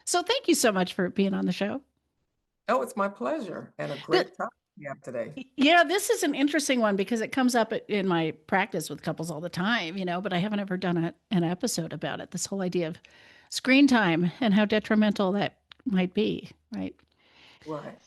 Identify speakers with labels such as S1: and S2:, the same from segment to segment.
S1: So thank you so much for being on the show.
S2: Oh, it's my pleasure and a
S1: Th-
S2: great topic we have today.
S1: Yeah, this is an interesting one because it comes up in my practice with couples all the time, but I haven't ever done an episode about it. This whole idea of screen time and how detrimental that might be, right?
S2: Right.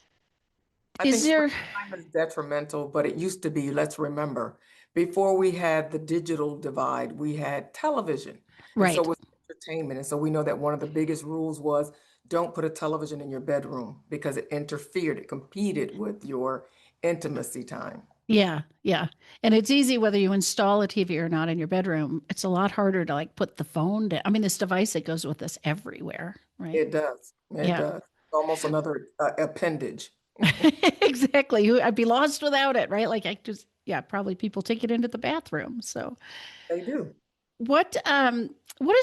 S2: I
S1: Is
S2: think
S1: there,
S2: screen time is detrimental, but it used to be, let's remember, before we had the digital divide, we had television. And so
S1: right?
S2: it was entertainment. And so we know that one of the biggest rules was don't put a television in your bedroom because it interfered, it competed with your intimacy time.
S1: Yeah, yeah. And it's easy whether you install a TV or not in your bedroom. It's a lot harder to like put the phone down. I mean, this device that goes with us everywhere, right?
S2: It does. It
S1: Yeah.
S2: does. It's almost another appendage.
S1: Exactly. I'd be lost without it, right? Like I just, yeah, probably people take it into the bathroom. So
S2: They do.
S1: what has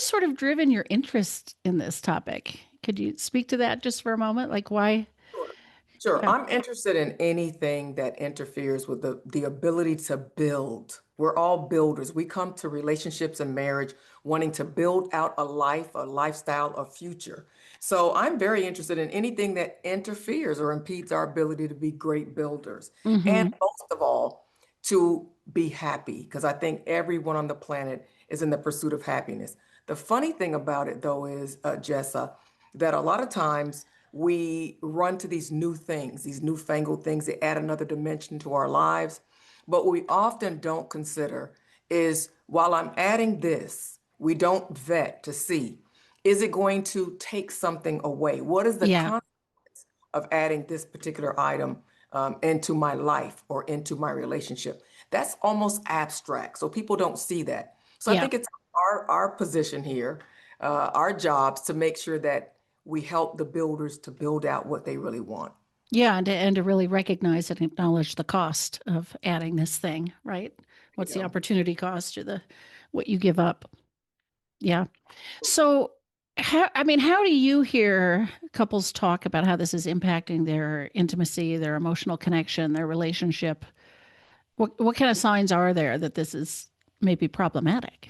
S1: sort of driven your interest in this topic? Could you speak to that just for a moment? Like why?
S2: Sure. Sure.
S1: Yeah.
S2: I'm interested in anything that interferes with the ability to build. We're all builders. We come to relationships and marriage wanting to build out a life, a lifestyle, a future. So I'm very interested in anything that interferes or impedes our ability to be great builders. And
S1: Hmm.
S2: most of all, to be happy, because I think everyone on the planet is in the pursuit of happiness. The funny thing about it, though, is, Jessa, that a lot of times we run to these new things, these newfangled things that add another dimension to our lives. But what we often don't consider is while I'm adding this, we don't vet to see, is it going to take something away? What is the
S1: Yeah.
S2: consequence of adding this particular item into my life or into my relationship? That's almost abstract. So people don't see that. So I
S1: Yeah.
S2: think it's our position here, our jobs to make sure that we help the builders to build out what they really want.
S1: Yeah. And to really recognize and acknowledge the cost of adding this thing, right?
S2: You
S1: What's the
S2: know,
S1: opportunity cost or what you give up? Yeah. So, how do you hear couples talk about how this is impacting their intimacy, their emotional connection, their relationship? What kind of signs are there that this is maybe problematic?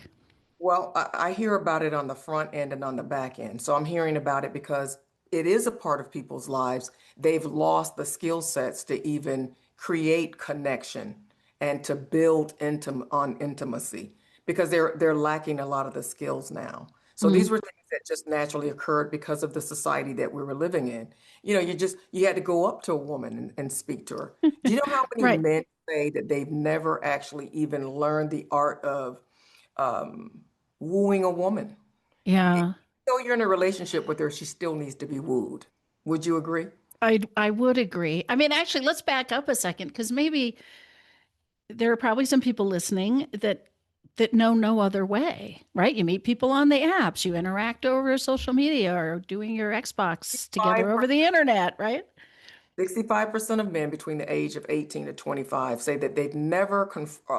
S2: well, I hear about it on the front end and on the back end. So I'm hearing about it because it is a part of people's lives. They've lost the skill sets to even create connection and to build on intimacy because they're lacking a lot of the skills now. So
S1: Mm,
S2: these were things that just naturally occurred because of the society that we were living in. You had to go up to a woman and speak to her. Do you know how many
S1: right.
S2: men say that they've never actually even learned the art of wooing a woman?
S1: Yeah.
S2: Though you're in a relationship with her, she still needs to be wooed. Would you agree?
S1: I would agree. I mean, actually, let's back up a second because maybe there are probably some people listening that know no other way, right? You meet people on the apps, you interact over social media or doing your Xbox together over
S2: 5%,
S1: the internet, right?
S2: 65% of men between the age of 18 to 25 say that they've never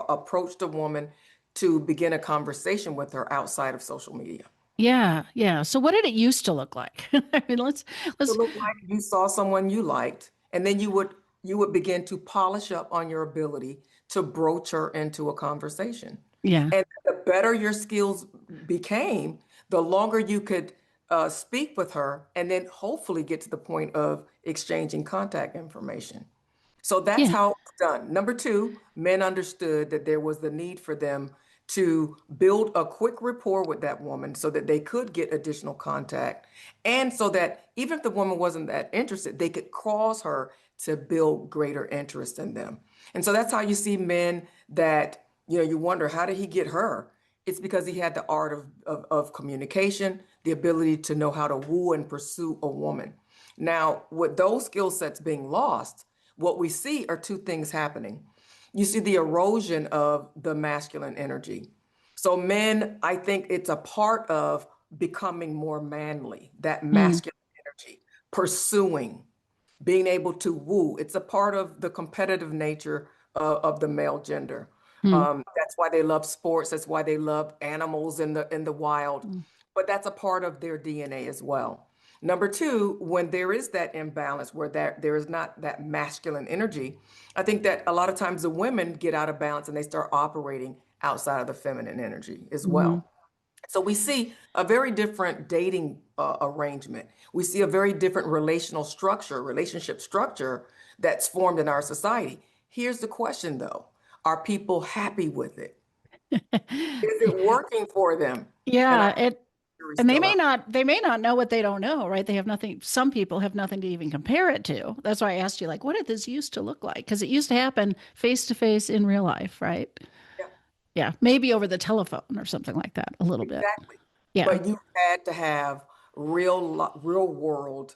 S2: approached a woman to begin a conversation with her outside of social media.
S1: Yeah, yeah. So what did it used to look like? I mean,
S2: To
S1: let's
S2: look like you saw someone you liked, and then you would begin to polish up on your ability to broach her into a conversation.
S1: yeah.
S2: And the better your skills became, the longer you could speak with her, and then hopefully get to the point of exchanging contact information. So that's
S1: Yeah.
S2: how it's done. Number two, men understood that there was the need for them to build a quick rapport with that woman so that they could get additional contact. And so that even if the woman wasn't that interested, they could cause her to build greater interest in them. And so that's how you see men that, you wonder, how did he get her? It's because he had the art of communication, the ability to know how to woo and pursue a woman. Now, with those skill sets being lost, what we see are two things happening. You see the erosion of the masculine energy. So, men, I think it's a part of becoming more manly, that
S1: Mm,
S2: masculine energy, pursuing, being able to woo. It's a part of the competitive nature of the male gender.
S1: mm,
S2: That's why they love sports. That's why they love animals in the wild.
S1: mm.
S2: But that's a part of their DNA as well. Number two, when there is that imbalance where there is not that masculine energy, I think that a lot of times the women get out of balance and they start operating outside of the feminine energy as
S1: Mhm.
S2: well. So we see a very different dating arrangement. We see a very different relationship structure that's formed in our society. Here's the question though. Are people happy with it? Is it working for them? And I
S1: Yeah,
S2: think
S1: it
S2: the jury's
S1: and
S2: still out.
S1: they may not know what they don't know, right? They have nothing, some people have nothing to even compare it to. That's why I asked you, like, what did this used to look like? Because it used to happen face to face in real life, right?
S2: Yeah,
S1: Yeah, maybe over the telephone or something like that, a little bit.
S2: exactly.
S1: Yeah,
S2: But you had to have real world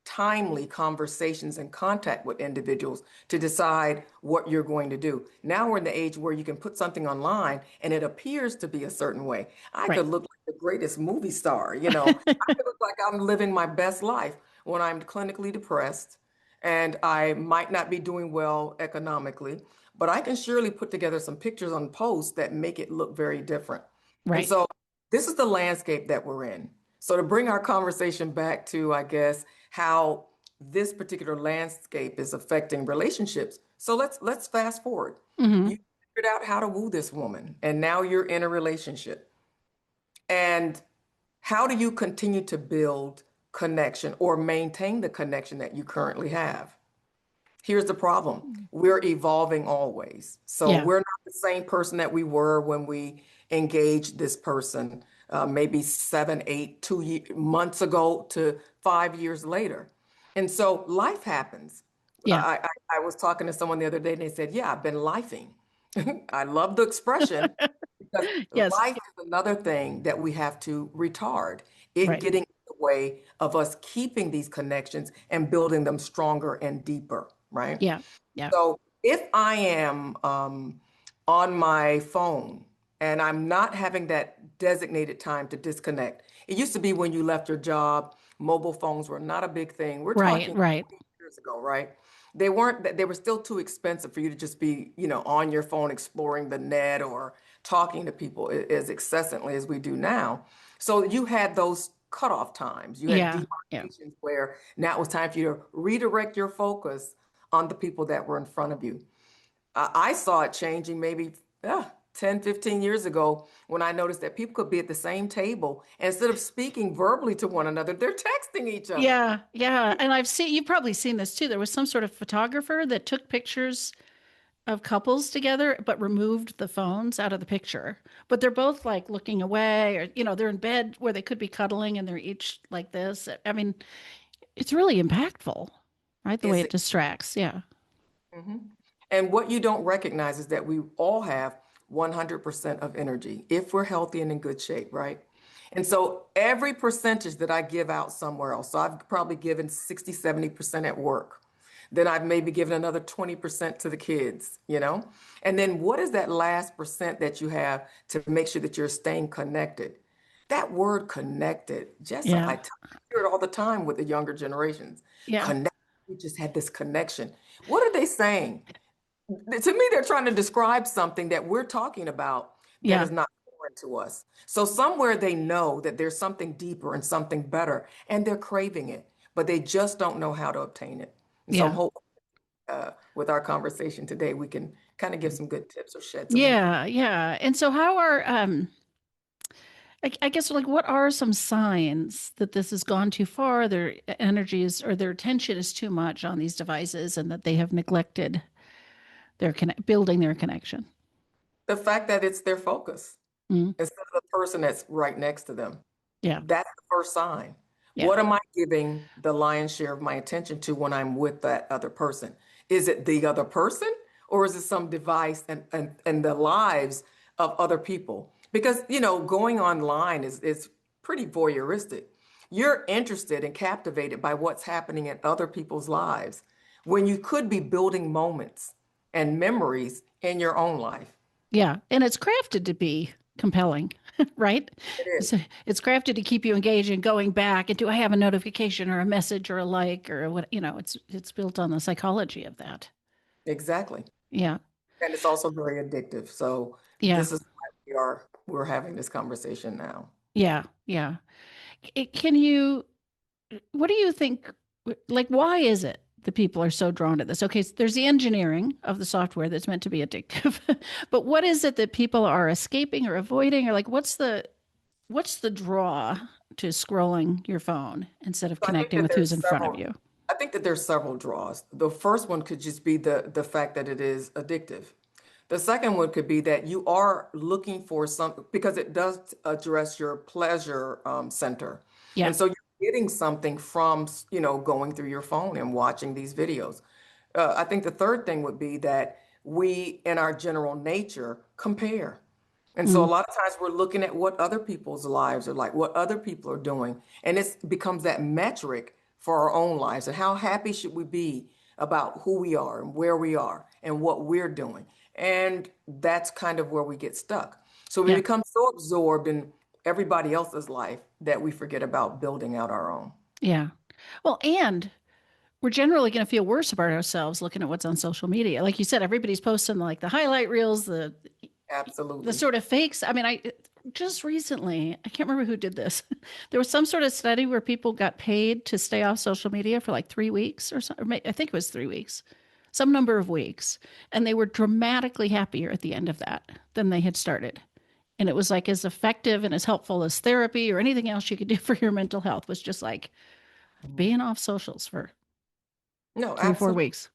S2: timely conversations and contact with individuals to decide what you're going to do. Now we're in the age where you can put something online and it appears to be a certain way. I
S1: right.
S2: could look like the greatest movie star, you know. I could look like I'm living my best life when I'm clinically depressed and I might not be doing well economically, but I can surely put together some pictures on posts that make it look very different. And
S1: Right.
S2: so this is the landscape that we're in. So to bring our conversation back to, I guess, how this particular landscape is affecting relationships. So let's fast forward.
S1: Hmm.
S2: You figured out how to woo this woman, and now you're in a relationship. And how do you continue to build connection or maintain the connection that you currently have? Here's the problem. We're evolving always. So
S1: Yeah.
S2: we're not the same person that we were when we engaged this person, maybe 7, 8, months ago to 5 years later. And so life happens.
S1: Yeah.
S2: I was talking to someone the other day and they said, yeah, I've been lifing. I love the expression because
S1: Yes.
S2: life is another thing that we have to retard. It
S1: Right.
S2: getting in the way of us keeping these connections and building them stronger and deeper, right?
S1: Yeah. Yeah.
S2: So if I am on my phone and I'm not having that designated time to disconnect, it used to be when you left your job, mobile phones were not a big thing. We're
S1: Right.
S2: talking
S1: Right.
S2: 20 years ago, right? They weren't, they were still too expensive for you to just be, on your phone exploring the net or talking to people as incessantly as we do now. So you had those cutoff times. You had
S1: Yeah. Yeah.
S2: demarcations where now it was time for you to redirect your focus on the people that were in front of you. I saw it changing maybe 10, 15 years ago when I noticed that people could be at the same table and instead of speaking verbally to one another, they're texting each other.
S1: Yeah. Yeah. And you've probably seen this too. There was some sort of photographer that took pictures of couples together, but removed the phones out of the picture. But they're both like looking away, or, they're in bed where they could be cuddling and they're each like this. I mean, it's really impactful, right? The way
S2: Is
S1: it
S2: it?
S1: distracts. Yeah.
S2: Mhm. And what you don't recognize is that we all have 100% of energy if we're healthy and in good shape, right? And so every percentage that I give out somewhere else, so I've probably given 60, 70% at work. Then I've maybe given another 20% to the kids, you know? And then what is that last percent that you have to make sure that you're staying connected? That word connected, Jessa,
S1: Yeah.
S2: I hear it all the time with the younger generations.
S1: Yeah.
S2: Connect, we just had this connection. What are they saying? To me, they're trying to describe something that we're talking about that
S1: Yeah.
S2: is not foreign to us. So somewhere they know that there's something deeper and something better, and they're craving it, but they just don't know how to obtain it. And so I'm
S1: Yeah.
S2: hoping with our conversation today, we can kind of give some good tips or shed some light.
S1: Yeah. Yeah. And so how are I guess, like, what are some signs that this has gone too far? Their energies or their attention is too much on these devices, and that they have neglected building their connection.
S2: The fact that it's their focus
S1: Mm.
S2: instead of the person that's right next to them.
S1: Yeah.
S2: That's the first sign.
S1: Yeah.
S2: What am I giving the lion's share of my attention to when I'm with that other person? Is it the other person or is it some device and the lives of other people? Because, going online is pretty voyeuristic. You're interested and captivated by what's happening in other people's lives when you could be building moments and memories in your own life.
S1: Yeah. And it's crafted to be compelling, right?
S2: It
S1: It's,
S2: is.
S1: it's crafted to keep you engaged and going back. And do I have a notification or a message or a like or what? It's built on the psychology of that.
S2: Exactly.
S1: Yeah.
S2: And it's also very addictive. So
S1: Yeah.
S2: this is why we're having this conversation now.
S1: Yeah. Yeah. Can you what do you think, like, why is it that people are so drawn to this? Okay, so there's the engineering of the software that's meant to be addictive. But what is it that people are escaping or avoiding, or like, what's the draw to scrolling your phone instead of
S2: So I think
S1: connecting
S2: that
S1: with who's
S2: there's
S1: in front of
S2: several.
S1: you?
S2: I think that there's several draws. The first one could just be the fact that it is addictive. The second one could be that you are looking for something because it does address your pleasure center,
S1: Yeah.
S2: and so you're getting something from going through your phone and watching these videos. I think the third thing would be that we, in our general nature, compare. And so a
S1: Mm,
S2: lot of times we're looking at what other people's lives are like, what other people are doing. And it becomes that metric for our own lives. And how happy should we be about who we are and where we are and what we're doing? And that's kind of where we get stuck. So we
S1: yeah.
S2: become so absorbed in everybody else's life that we forget about building out our own.
S1: Yeah. Well, and we're generally going to feel worse about ourselves looking at what's on social media. Like you said, everybody's posting like the highlight reels, the
S2: Absolutely.
S1: sort of fakes. I mean, I just recently, I can't remember who did this. There was some sort of study where people got paid to stay off social media for like 3 weeks or something. I think it was 3 weeks, some number of weeks. And they were dramatically happier at the end of that than they had started. And it was like as effective and as helpful as therapy or anything else you could do for your mental health was just like
S2: Mhm.
S1: being off socials for
S2: No,
S1: 3 or 4 weeks.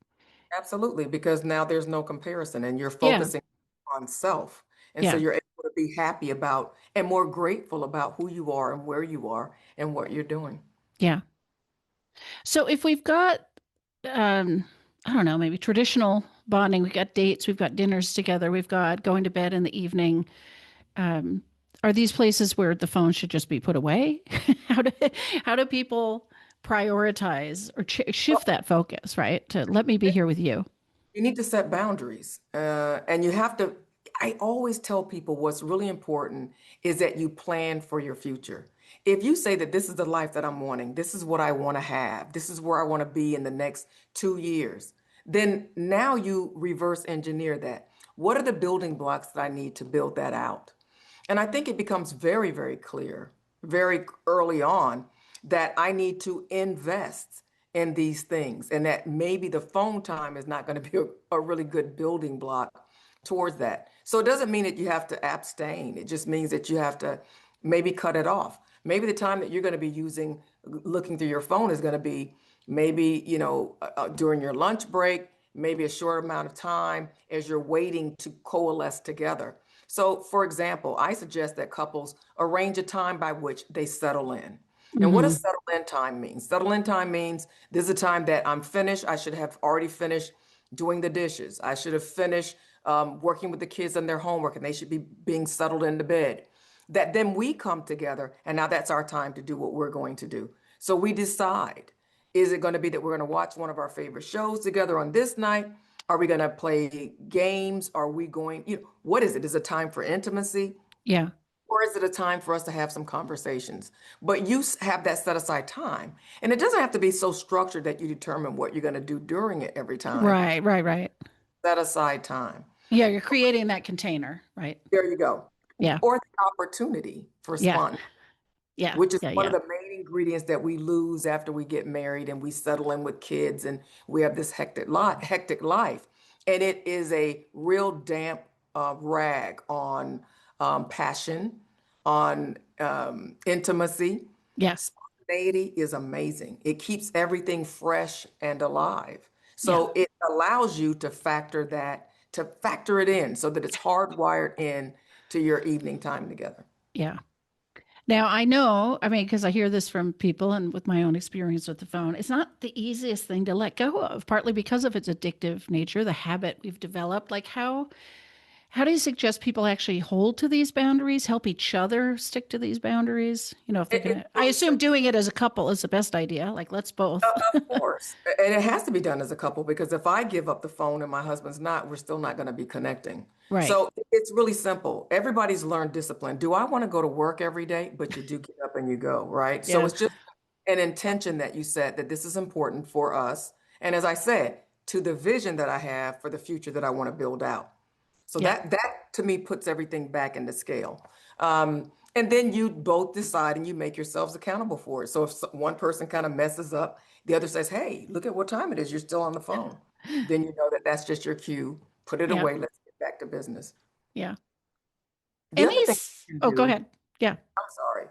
S2: absolutely, because now there's no comparison and you're
S1: Yeah.
S2: focusing on self. And so
S1: Yeah.
S2: you're able to be happy about and more grateful about who you are and where you are and what you're doing.
S1: Yeah. So if we've got, um, I don't know, maybe traditional bonding, we've got dates, we've got dinners together, we've got going to bed in the evening. Um, are these places where the phone should just be put away? how do how do people prioritize or
S2: Well,
S1: shift that focus, right? To let me be here with you.
S2: you need to set boundaries. And you have to, I always tell people what's really important is that you plan for your future. If you say that this is the life that I'm wanting, this is what I want to have, this is where I want to be in the next 2 years, then now you reverse engineer that. What are the building blocks that I need to build that out? And I think it becomes very, very clear very early on that I need to invest in these things and that maybe the phone time is not going to be a really good building block towards that. So it doesn't mean that you have to abstain. It just means that you have to maybe cut it off. Maybe the time that you're going to be using looking through your phone is going to be maybe, during your lunch break, maybe a short amount of time as you're waiting to coalesce together. So, for example, I suggest that couples arrange a time by which they settle in. And what
S1: Hmm.
S2: does settle in time mean? Settle in time means this is a time that I'm finished. I should have already finished doing the dishes. I should have finished working with the kids on their homework and they should be being settled into bed. That then we come together and now that's our time to do what we're going to do. So we decide, is it going to be that we're going to watch one of our favorite shows together on this night? Are we going to play games? Are we going, what is it? Is it time for intimacy?
S1: Yeah.
S2: Or is it a time for us to have some conversations? But you have that set aside time. And it doesn't have to be so structured that you determine what you're going to do during it every time.
S1: Right. Right. Right.
S2: Set aside time.
S1: Yeah. You're creating that container, right?
S2: There you go.
S1: Yeah.
S2: Or the opportunity for
S1: Yeah.
S2: spontaneity,
S1: Yeah.
S2: which is
S1: Yeah.
S2: one of
S1: Yeah.
S2: the main ingredients that we lose after we get married and we settle in with kids and we have this hectic life. And it is a real damp rag on passion, on intimacy.
S1: Yeah.
S2: Spontaneity is amazing. It keeps everything fresh and alive.
S1: Yeah.
S2: So it allows you to factor it in so that it's hardwired in to your evening time together.
S1: Yeah. Now, I know, I mean, because I hear this from people and with my own experience with the phone, it's not the easiest thing to let go of, partly because of its addictive nature, the habit we've developed. Like, how do you suggest people actually hold to these boundaries, help each other stick to these boundaries? If they're
S2: It's
S1: going to, I
S2: really
S1: assume
S2: simple.
S1: doing it as a couple is the best idea. Like, let's both.
S2: Of course. And it has to be done as a couple because if I give up the phone and my husband's not, we're still not going to be connecting.
S1: Right.
S2: So it's really simple. Everybody's learned discipline. Do I want to go to work every day? But you do get up and you go, right? So
S1: Yeah.
S2: it's just an intention that you set that this is important for us. And as I said, to the vision that I have for the future that I want to build out. So
S1: Yeah.
S2: that to me puts everything back into scale. And then you both decide and you make yourselves accountable for it. So if one person kind of messes up, the other says, "Hey, look at what time it is. You're still on the phone." Then you know that that's just your cue. Put it
S1: Yeah.
S2: away. Let's get back to business. The other
S1: Any,
S2: thing you can
S1: oh, go
S2: do
S1: ahead. Yeah.
S2: I'm sorry.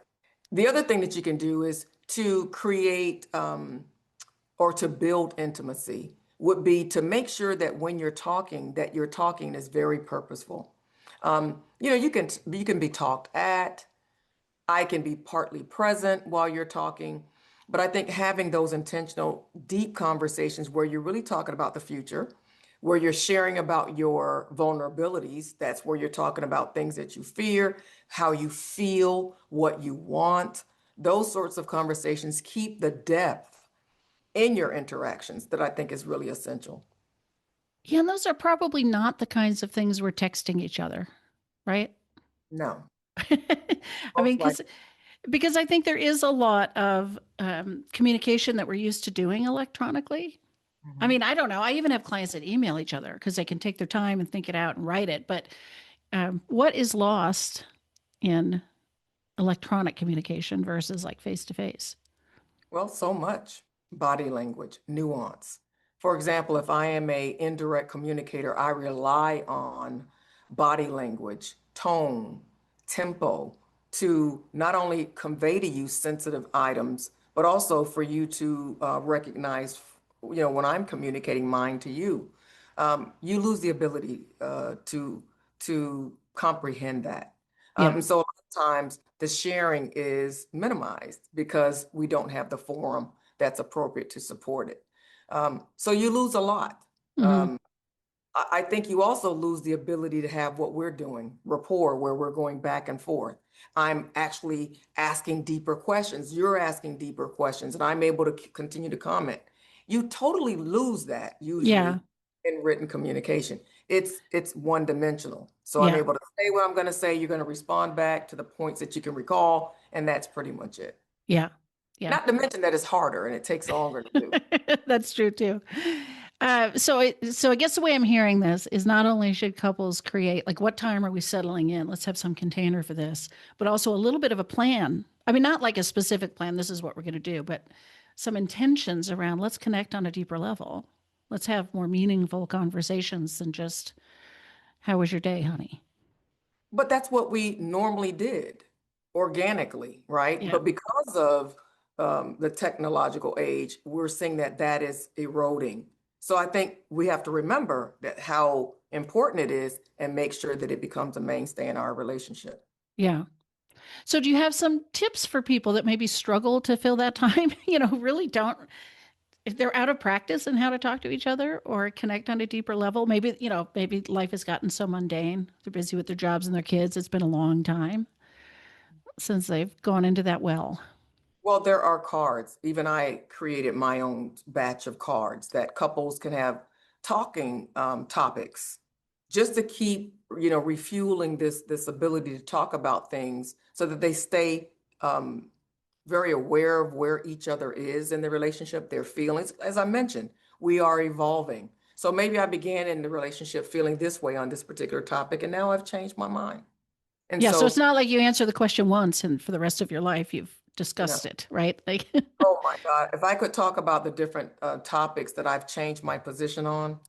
S2: The other thing that you can do is to create or to build intimacy would be to make sure that when you're talking, that your talking is very purposeful. You can be talked at. I can be partly present while you're talking, but I think having those intentional, deep conversations where you're really talking about the future, where you're sharing about your vulnerabilities, that's where you're talking about things that you fear, how you feel, what you want. Those sorts of conversations keep the depth in your interactions that I think is really essential.
S1: Yeah, and those are probably not the kinds of things we're texting each other, right?
S2: No,
S1: I mean,
S2: most likely.
S1: because I think there is a lot of communication that we're used to doing electronically. I
S2: Mhm.
S1: mean, I don't know. I even have clients that email each other because they can take their time and think it out and write it. But what is lost in electronic communication versus like face to face?
S2: Well, so much body language, nuance. For example, if I am a indirect communicator, I rely on body language, tone, tempo to not only convey to you sensitive items, but also for you to recognize, when I'm communicating mine to you. You lose the ability to comprehend that.
S1: Yeah.
S2: And so a lot of times the sharing is minimized because we don't have the forum that's appropriate to support it. So you lose a lot.
S1: Hmm.
S2: Um, I think you also lose the ability to have what we're doing, rapport, where we're going back and forth. I'm actually asking deeper questions. You're asking deeper questions, and I'm able to continue to comment. You totally lose that
S1: Yeah.
S2: usually in written communication. It's one dimensional. So I'm
S1: Yeah.
S2: able to say what I'm going to say. You're going to respond back to the points that you can recall, and that's pretty much it.
S1: Yeah. Yeah.
S2: Not to mention that it's harder and it takes longer to do.
S1: That's true too. So I guess the way I'm hearing this is not only should couples create like what time are we settling in? Let's have some container for this, but also a little bit of a plan. I mean, not like a specific plan. This is what we're going to do, but some intentions around let's connect on a deeper level. Let's have more meaningful conversations than just how was your day, honey?
S2: But that's what we normally did organically, right?
S1: Yeah.
S2: But because of the technological age, we're seeing that that is eroding. So I think we have to remember that how important it is and make sure that it becomes a mainstay in our relationship.
S1: Yeah. So do you have some tips for people that maybe struggle to fill that time? Really don't if they're out of practice in how to talk to each other or connect on a deeper level, maybe life has gotten so mundane. They're busy with their jobs and their kids. It's been a long time since they've gone into that well.
S2: Well, there are cards. Even I created my own batch of cards that couples can have talking topics just to keep, refueling this ability to talk about things so that they stay very aware of where each other is in the relationship, their feelings. As I mentioned, we are evolving. So maybe I began in the relationship feeling this way on this particular topic, and now I've changed my mind. And
S1: Yeah, so it's
S2: so,
S1: not like you answer the question once and for the rest of your life you've
S2: no.
S1: discussed it, right? Like
S2: Oh my God. If I could talk about the different topics that I've changed my position on.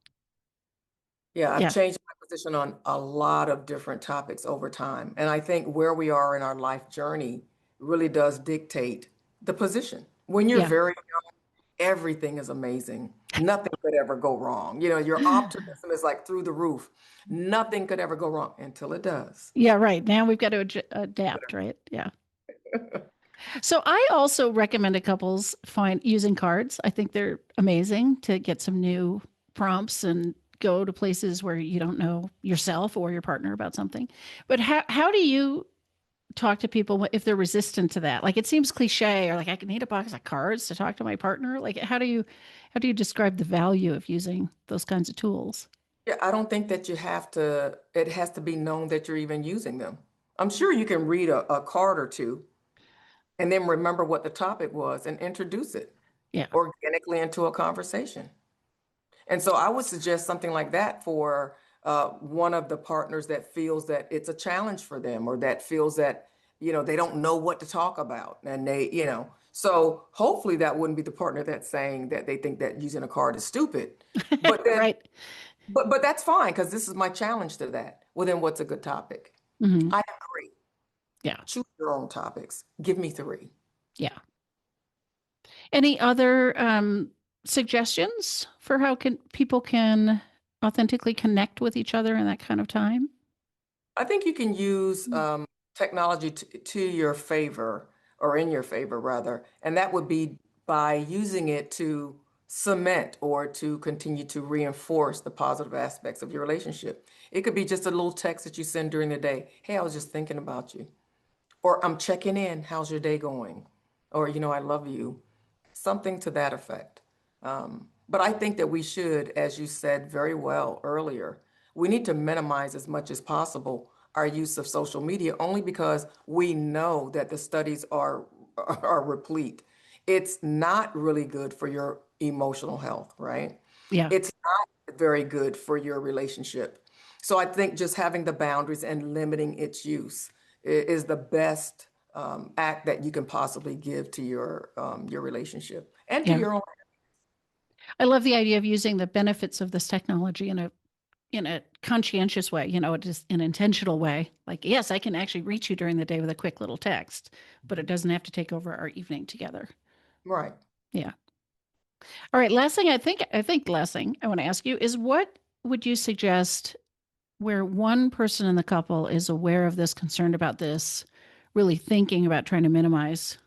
S2: Yeah, I've
S1: yeah.
S2: changed my position on a lot of different topics over time. And I think where we are in our life journey really does dictate the position. When you're
S1: Yeah.
S2: very young, everything is amazing. Nothing could ever go wrong. Your optimism is like through the roof. Nothing could ever go wrong until it does.
S1: Yeah, right. Now we've got to adapt, right? Yeah. So I also recommend to couples find using cards. I think they're amazing to get some new prompts and go to places where you don't know yourself or your partner about something. But how do you talk to people if they're resistant to that? Like it seems cliche or like I need a box of cards to talk to my partner. Like how do you describe the value of using those kinds of tools?
S2: Yeah, I don't think that you have to, it has to be known that you're even using them. I'm sure you can read a card or two and then remember what the topic was and introduce it
S1: Yeah.
S2: organically into a conversation. And so I would suggest something like that for one of the partners that feels that it's a challenge for them or that feels that, they don't know what to talk about. And so hopefully that wouldn't be the partner that's saying that they think that using a card is stupid. But then,
S1: Right.
S2: but that's fine because this is my challenge to that. Well, then what's a good topic?
S1: Hmm.
S2: I agree.
S1: Yeah.
S2: Choose your own topics. Give me three.
S1: Yeah. Any other suggestions for how can people can authentically connect with each other in that kind of time?
S2: I think you can use
S1: Mm.
S2: technology to your favor, or in your favor rather, and that would be by using it to cement or to continue to reinforce the positive aspects of your relationship. It could be just a little text that you send during the day. Hey, I was just thinking about you. Or I'm checking in. How's your day going? Or, I love you. Something to that effect. But I think that we should, as you said very well earlier, we need to minimize as much as possible our use of social media only because we know that the studies are replete. It's not really good for your emotional health, right?
S1: Yeah.
S2: It's not very good for your relationship. So I think just having the boundaries and limiting its use is the best act that you can possibly give to your relationship and to
S1: Yeah.
S2: your own.
S1: I love the idea of using the benefits of this technology in a conscientious way, just an intentional way. Like, yes, I can actually reach you during the day with a quick little text, but it doesn't have to take over our evening together.
S2: Right.
S1: Yeah. All right. Last thing I think last thing I want to ask you is what would you suggest where one person in the couple is aware of this, concerned about this, really thinking about trying to minimize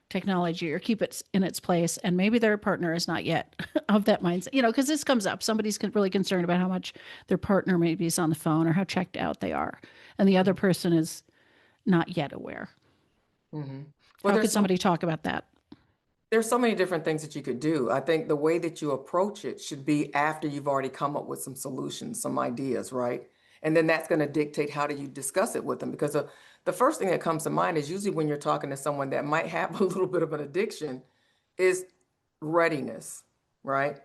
S1: technology or keep it in its place, and maybe their partner is not yet of that mindset, because this comes up. Somebody's really concerned about how much their partner maybe is on the phone or how checked out they are, and the other person is not yet aware.
S2: Hmm. Well,
S1: How could somebody talk about that?
S2: there's so many different things that you could do. I think the way that you approach it should be after you've already come up with some solutions, some ideas, right? And then that's going to dictate how do you discuss it with them. Because the first thing that comes to mind is usually when you're talking to someone that might have a little bit of an addiction is readiness, right?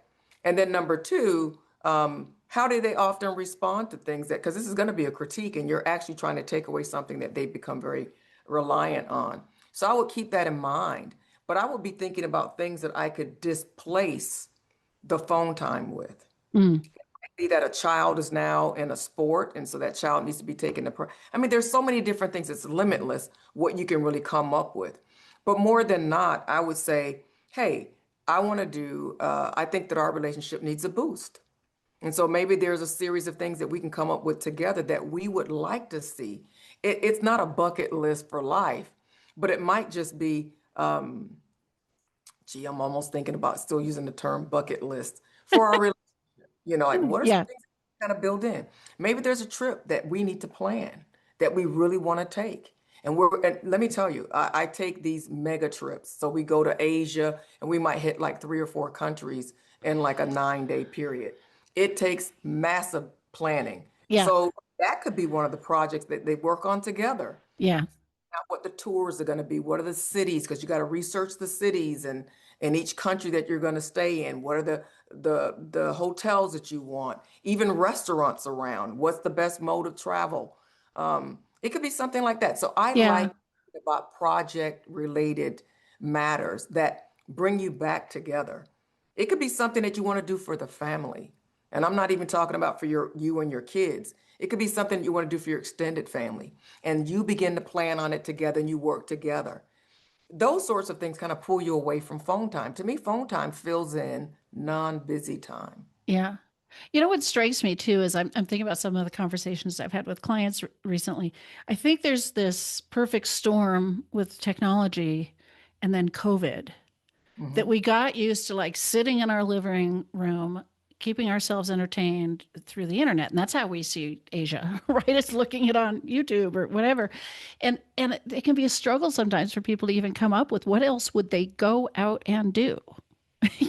S2: And then number two, how do they often respond to things that, because this is going to be a critique and you're actually trying to take away something that they've become very reliant on. So I would keep that in mind, but I would be thinking about things that I could displace the phone time with.
S1: Mm,
S2: See that a child is now in a sport, and so that child needs to be taken to. I mean, there's so many different things. It's limitless what you can really come up with. But more than not, I would say, hey, I want to do. I think that our relationship needs a boost, and so maybe there's a series of things that we can come up with together that we would like to see. It's not a bucket list for life, but it might just be. Gee, I'm almost thinking about still using the term bucket list for our like what are some
S1: yeah.
S2: things that kind of build in? Maybe there's a trip that we need to plan that we really want to take. And let me tell you, I take these mega trips. So we go to Asia and we might hit like 3 or 4 countries in like a 9-day period. It takes massive planning.
S1: Yeah.
S2: So that could be one of the projects that they work on together,
S1: Yeah.
S2: out what the tours are going to be. What are the cities? Because you got to research the cities and in each country that you're going to stay in. What are the hotels that you want? Even restaurants around. What's the best mode of travel? It could be something like that. So I
S1: Yeah.
S2: like about project related matters that bring you back together. It could be something that you want to do for the family. And I'm not even talking about for you and your kids. It could be something you want to do for your extended family. And you begin to plan on it together and you work together. Those sorts of things kind of pull you away from phone time. To me, phone time fills in non-busy time.
S1: Yeah. What strikes me too is I'm thinking about some of the conversations I've had with clients recently. I think there's this perfect storm with technology and then COVID that
S2: Hmm.
S1: we got used to, like sitting in our living room, keeping ourselves entertained through the internet. And that's how we see Asia, right? It's looking it on YouTube or whatever. And it can be a struggle sometimes for people to even come up with what else would they go out and do?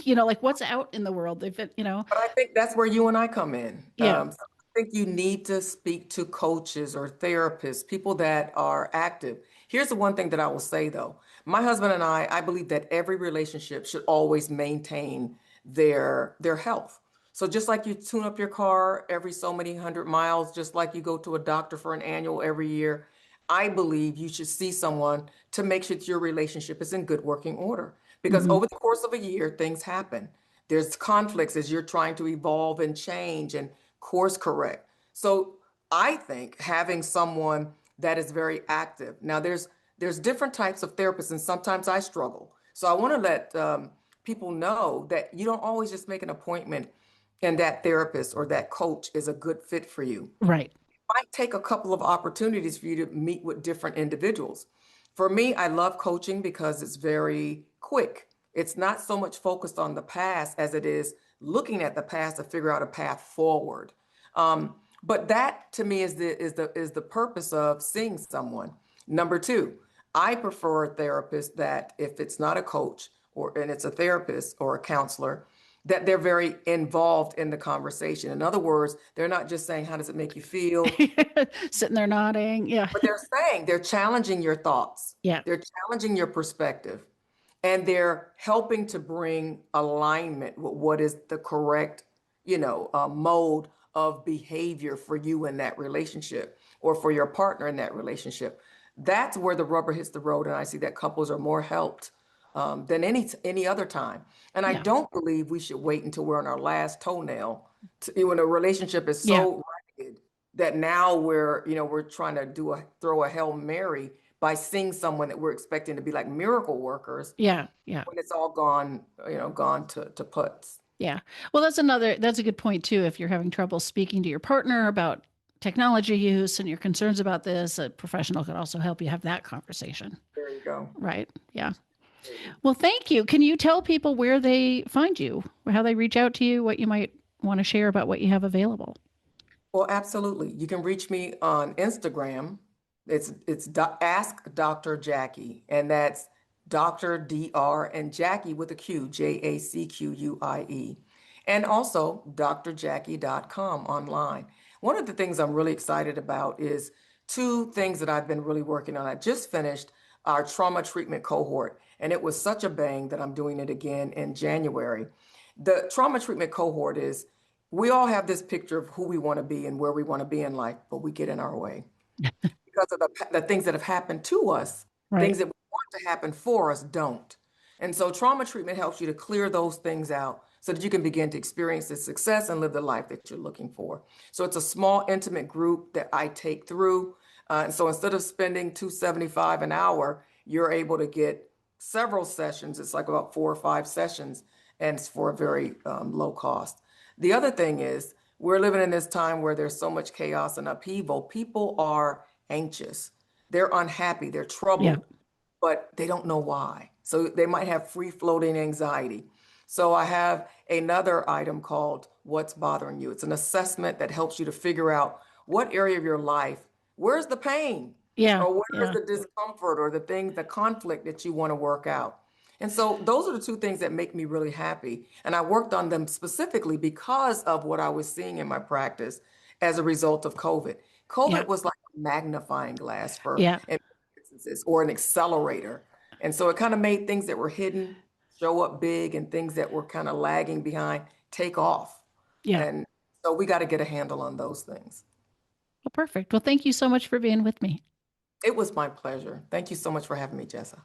S1: Like what's out in the world?
S2: But I think that's where you and I come in.
S1: Yeah.
S2: So I think you need to speak to coaches or therapists, people that are active. Here's the one thing that I will say though. My husband and I believe that every relationship should always maintain their health. So just like you tune up your car every so many 100 miles, just like you go to a doctor for an annual every year, I believe you should see someone to make sure that your relationship is in good working order. Because
S1: Hmm.
S2: over the course of a year, things happen. There's conflicts as you're trying to evolve and change and course correct. So I think having someone that is very active. Now, there's different types of therapists, and sometimes I struggle. So I want to let people know that you don't always just make an appointment and that therapist or that coach is a good fit for you.
S1: Right.
S2: Might take a couple of opportunities for you to meet with different individuals. For me, I love coaching because it's very quick. It's not so much focused on the past as it is looking at the past to figure out a path forward. But that to me is the purpose of seeing someone. Number two, I prefer a therapist that if it's not a coach or and it's a therapist or a counselor, that they're very involved in the conversation. In other words, they're not just saying, how does it make you feel?
S1: Sitting there nodding. Yeah.
S2: But they're challenging your thoughts.
S1: Yeah.
S2: They're challenging your perspective. And they're helping to bring alignment with what is the correct, mode of behavior for you in that relationship or for your partner in that relationship. That's where the rubber hits the road. And I see that couples are more helped than any other time. And I
S1: Yeah.
S2: don't believe we should wait until we're on our last toenail when a relationship is
S1: Yeah.
S2: so ragged that now we're trying to throw a Hail Mary by seeing someone that we're expecting to be like miracle workers
S1: Yeah. Yeah.
S2: when it's all gone to putz.
S1: Yeah. Well, that's a good point too. If you're having trouble speaking to your partner about technology use and your concerns about this, a professional could also help you have that conversation.
S2: There you go.
S1: Right. Yeah. Well, thank you. Can you tell people where they find you, how they reach out to you, what you might want to share about what you have available?
S2: Well, absolutely. You can reach me on Instagram. Ask Dr. Jacquie, and that's Dr. Dr. and Jackie with a Q, JACQUIE. And also drjackie.com online. One of the things I'm really excited about is two things that I've been really working on. I just finished our trauma treatment cohort, and it was such a bang that I'm doing it again in January. The trauma treatment cohort is we all have this picture of who we want to be and where we want to be in life, but we get in our way because of the things that have happened to us.
S1: Right.
S2: Things that we want to happen for us don't. And so trauma treatment helps you to clear those things out so that you can begin to experience the success and live the life that you're looking for. So it's a small, intimate group that I take through. And so instead of spending $275 an hour, you're able to get several sessions. It's like about 4 or 5 sessions, and it's for a very low cost. The other thing is, we're living in this time where there's so much chaos and upheaval. People are anxious, they're unhappy, they're
S1: Yeah.
S2: troubled, but they don't know why. So they might have free floating anxiety. So I have another item called What's Bothering You. It's an assessment that helps you to figure out what area of your life, where's the pain,
S1: Yeah.
S2: or where's
S1: Yeah.
S2: the discomfort or the conflict that you want to work out. And so those are the two things that make me really happy. And I worked on them specifically because of what I was seeing in my practice as a result of COVID.
S1: Yeah.
S2: COVID was like a magnifying glass for
S1: Yeah.
S2: businesses or an accelerator. And so it kind of made things that were hidden show up big and things that were kind of lagging behind take off.
S1: Yeah.
S2: And so we got to get a handle on those things.
S1: Well, perfect. Well, thank you so much for being with me.
S2: It was my pleasure. Thank you so much for having me, Jessa.